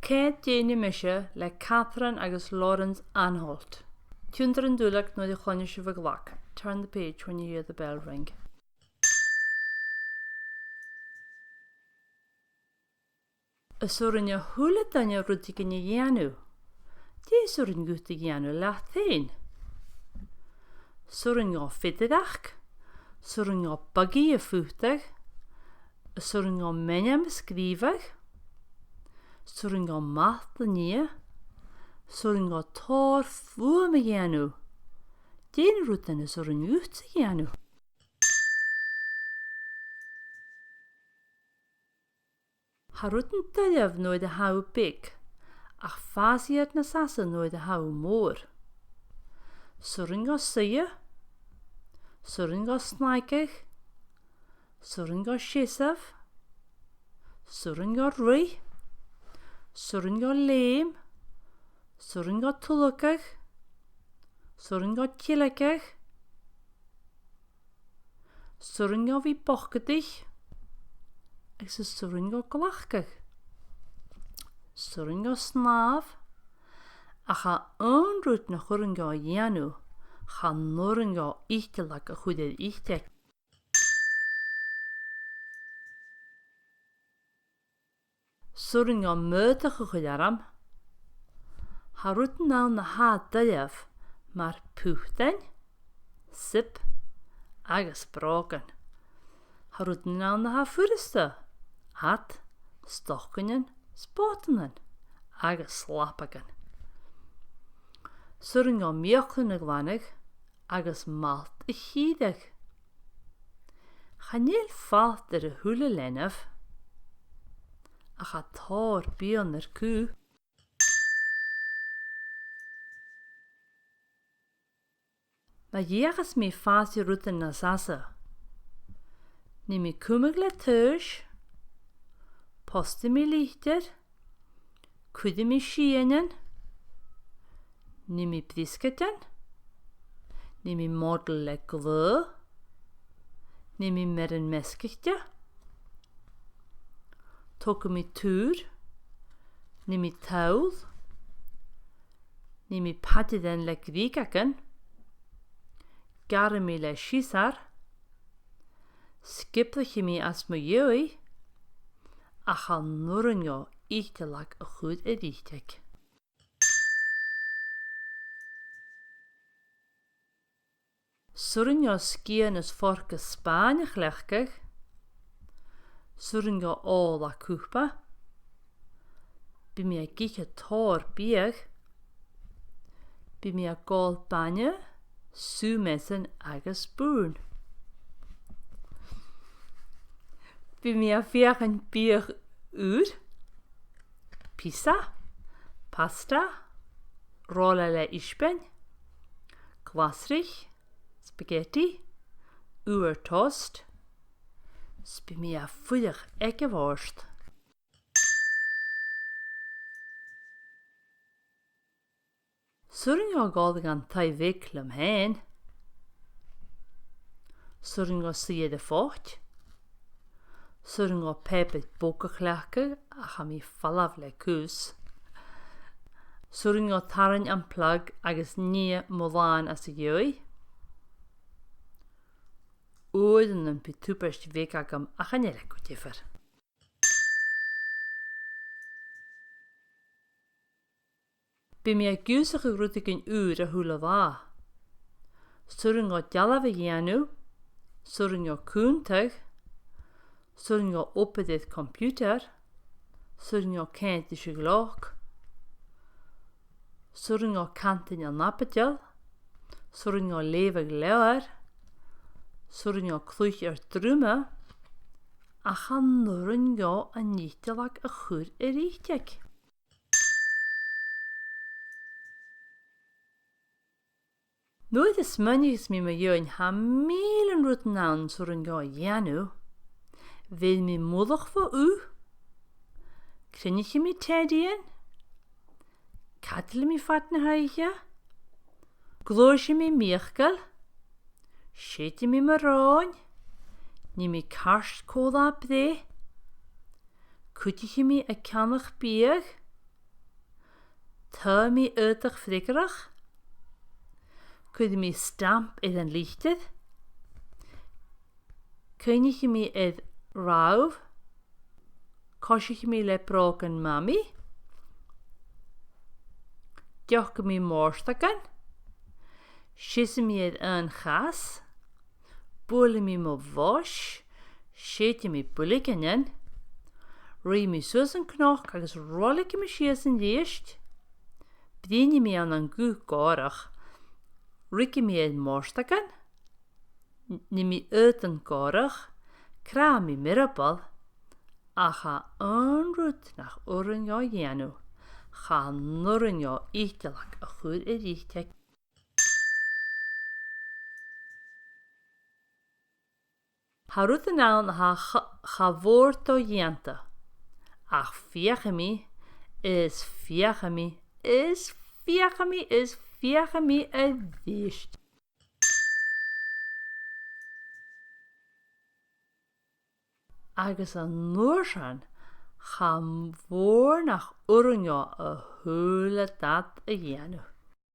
Coimhead De Ni Mise le Catherine agus Lawrence Anholt. Tiúndar an dúlacht nó de chonne se bhag. Turn the page when you hear the bell ring. Asurinne hula danne rutig in dhéanú. Dé surin gúta dhéanú leathéin. Surin á fidadach, surin á bugí a fútach, surin á menyam scrífach, surin á math a nia, surin á tór fuam a dhéanú. Déan rutan is surin gúta dhéanú. Harutan daileamh nó de hau big, ach fásiad na sasa nó de hau mór. Surin á suia, surin á snaicach, surin á shisaf, surin á rui, surin á léim, surin á tulacach, surin á tilacach, surin á bhí bochgadich, agus is surin á glachcach. Surin á snáf, a cha anrút na churin á dhéanú, cha nurin á íteach a chudéad íteach. Surin á mötach a chud aram, harútan ná na há daileamh mar púchtain, sip agus brágan. Harútan ná na há furista, hat, stochainen, spótanan agus slapagan. Surin á miochan a glanach agus malt a chíideach. Chanéal fát ar a hula lenah a cha tór bíon ar cú. Ma dhéachas mí fási rutan na sasa. Ní mi cúmag le tuis, posta mi líchtir, cuida mi síanan, ní mi brisketan, ní mi model le glö, ní mi merin meskichte, tóca mi túr, ní mi táil, ní mi padidan le grígagan, gara mi le sísar, skiplachi mi as mo jöi, a cha nurin á íteach a chud a ríteach. Surin á scían is forca Spáineach lechcach, surin á ál a cúpa, bí mi a gicha tór bíag, bí mi a gáil banne, súmesan agus bún. Bí mi a fiachan bíag úr, pizza, pasta, róla le isben, glasrich, spaghetti, úr toast, bí mi a fuideach ag a bhórst. Surin á gáil an taibhic lam hain, surin á siad a fócht, surin á pepit bócach lecha a cha mi fallah le cús, surin á taran an plug agus ní moláin as a jöi, údan an pitúperst vic agam a chanile go tifar. Bí mi a gúsach a grútig an úr a hula bhá. Surin á dealamh a dhéanú, surin á cúntach, surin á opadaid computer, surin á céint is a glách, surin á cantain a napadeal, surin á lévah leabhar, surin á clúich ar drúma, a cha nurin á a níteach a chur a ríteach. Nuair is smuinneas mi dhéin ha mílan rutan ann surin á dhéanú, bhfuil mi múlach fa ú, crinneach mi tedíon, cadla mi fat na haiche, glóise mi míochgal, séti mi maráin, ní mi karst cóla bré, cútiche mi a ceannach bíag, Tá mi uitach frikarach. Could mi stamp id an lichtid. Kunnig mi id rauw. Kosig mi le broken mami. Dioch mi morstagan. Shis mi id an gas. Bule mi mo vosh. Shete mi bullikanen. Ri mi susan knoch agus rollik mi shies in liest. Bdini mi an gu gorach. Riki mi id morstagan. Ni mi uiten gorach. Kra mi mirabal. Acha anrut nach oren jo jenu. Ga norren jo ichtelak a goed richtek. Harut en aan ha woorto jente. Ach viegemi is viegemi is viegemi is viegemi a wist. Agus an noorsan ga woor nach oren jo a hule dat a jenu.